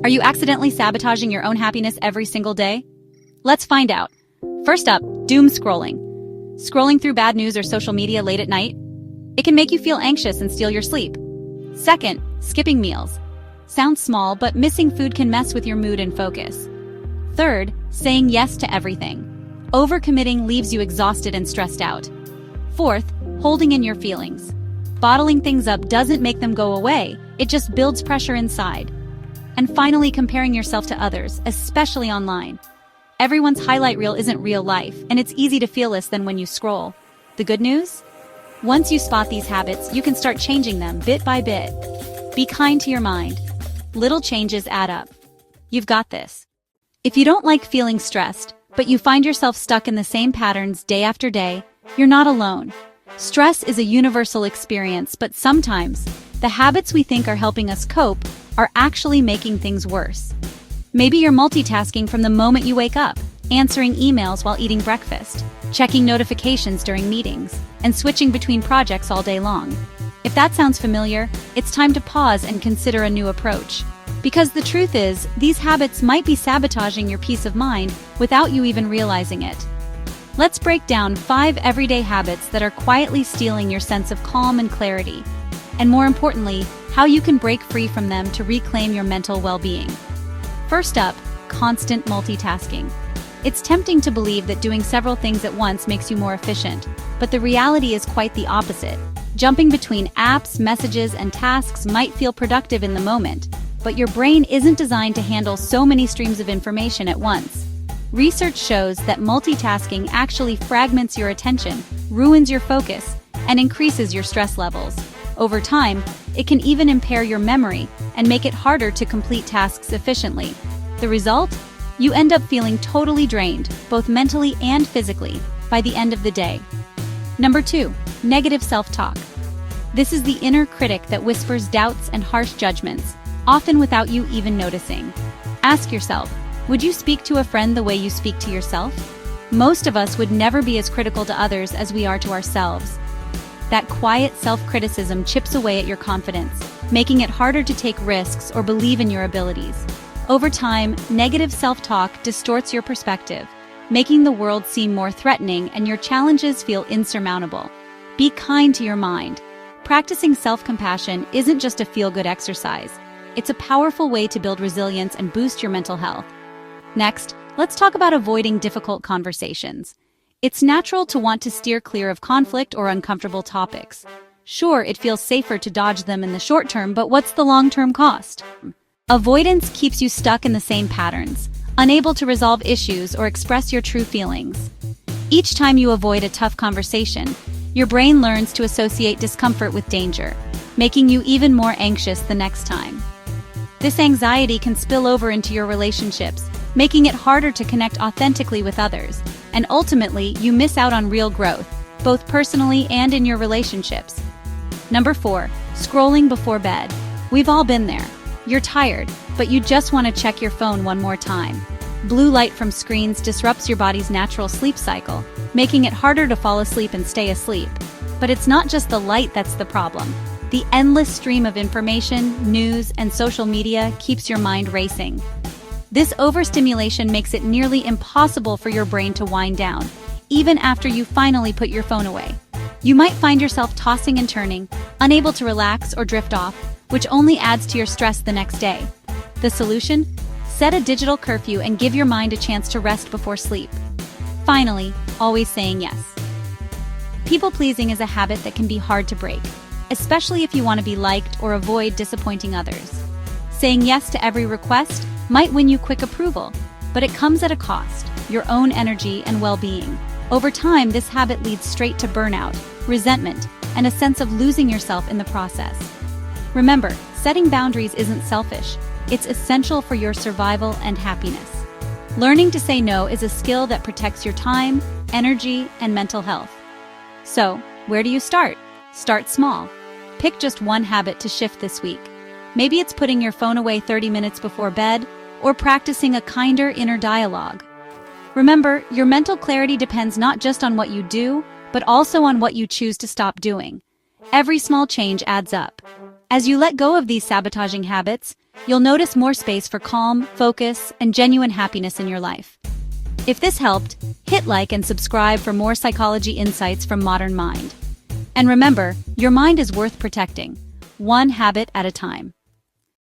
Are you accidentally sabotaging your own happiness every single day? Let's find out. First up, doom scrolling. Scrolling through bad news or social media late at night? It can make you feel anxious and steal your sleep. Second, skipping meals. Sounds small, but missing food can mess with your mood and focus. Third, saying yes to everything. Overcommitting leaves you exhausted and stressed out. Fourth, holding in your feelings. Bottling things up doesn't make them go away, it just builds pressure inside. And finally, comparing yourself to others, especially online. Everyone's highlight reel isn't real life, and it's easy to feel less than when you scroll. The good news? Once you spot these habits, you can start changing them bit by bit. Be kind to your mind. Little changes add up. You've got this. If you don't like feeling stressed, but you find yourself stuck in the same patterns day after day, you're not alone. Stress is a universal experience, but sometimes, the habits we think are helping us cope are actually making things worse. Maybe you're multitasking from the moment you wake up, answering emails while eating breakfast, checking notifications during meetings, and switching between projects all day long. If that sounds familiar, it's time to pause and consider a new approach. Because the truth is, these habits might be sabotaging your peace of mind without you even realizing it. Let's break down 5 everyday habits that are quietly stealing your sense of calm and clarity. And more importantly, how you can break free from them to reclaim your mental well-being. First up, constant multitasking. It's tempting to believe that doing several things at once makes you more efficient, but the reality is quite the opposite. Jumping between apps, messages, and tasks might feel productive in the moment, but your brain isn't designed to handle so many streams of information at once. Research shows that multitasking actually fragments your attention, ruins your focus, and increases your stress levels. Over time, it can even impair your memory and make it harder to complete tasks efficiently. The result? You end up feeling totally drained, both mentally and physically, by the end of the day. Number 2, negative self-talk. This is the inner critic that whispers doubts and harsh judgments, often without you even noticing. Ask yourself, would you speak to a friend the way you speak to yourself? Most of us would never be as critical to others as we are to ourselves. That quiet self-criticism chips away at your confidence, making it harder to take risks or believe in your abilities. Over time, negative self-talk distorts your perspective, making the world seem more threatening and your challenges feel insurmountable. Be kind to your mind. Practicing self-compassion isn't just a feel-good exercise. It's a powerful way to build resilience and boost your mental health. Next, let's talk about avoiding difficult conversations. It's natural to want to steer clear of conflict or uncomfortable topics. Sure, it feels safer to dodge them in the short term, but what's the long-term cost? Avoidance keeps you stuck in the same patterns, unable to resolve issues or express your true feelings. Each time you avoid a tough conversation, your brain learns to associate discomfort with danger, making you even more anxious the next time. This anxiety can spill over into your relationships, making it harder to connect authentically with others, and ultimately, you miss out on real growth, both personally and in your relationships. Number 4, scrolling before bed. We've all been there. You're tired, but you just want to check your phone one more time. Blue light from screens disrupts your body's natural sleep cycle, making it harder to fall asleep and stay asleep. But it's not just the light that's the problem. The endless stream of information, news, and social media keeps your mind racing. This overstimulation makes it nearly impossible for your brain to wind down, even after you finally put your phone away. You might find yourself tossing and turning, unable to relax or drift off, which only adds to your stress the next day. The solution? Set a digital curfew and give your mind a chance to rest before sleep. Finally, always saying yes. People-pleasing is a habit that can be hard to break, especially if you want to be liked or avoid disappointing others. Saying yes to every request might win you quick approval, but it comes at a cost, your own energy and well-being. Over time, this habit leads straight to burnout, resentment, and a sense of losing yourself in the process. Remember, setting boundaries isn't selfish. It's essential for your survival and happiness. Learning to say no is a skill that protects your time, energy, and mental health. So, where do you start? Start small. Pick just one habit to shift this week. Maybe it's putting your phone away 30 minutes before bed, or practicing a kinder inner dialogue. Remember, your mental clarity depends not just on what you do, but also on what you choose to stop doing. Every small change adds up. As you let go of these sabotaging habits, you'll notice more space for calm, focus, and genuine happiness in your life. If this helped, hit like and subscribe for more psychology insights from Modern Mind. And remember, your mind is worth protecting, one habit at a time.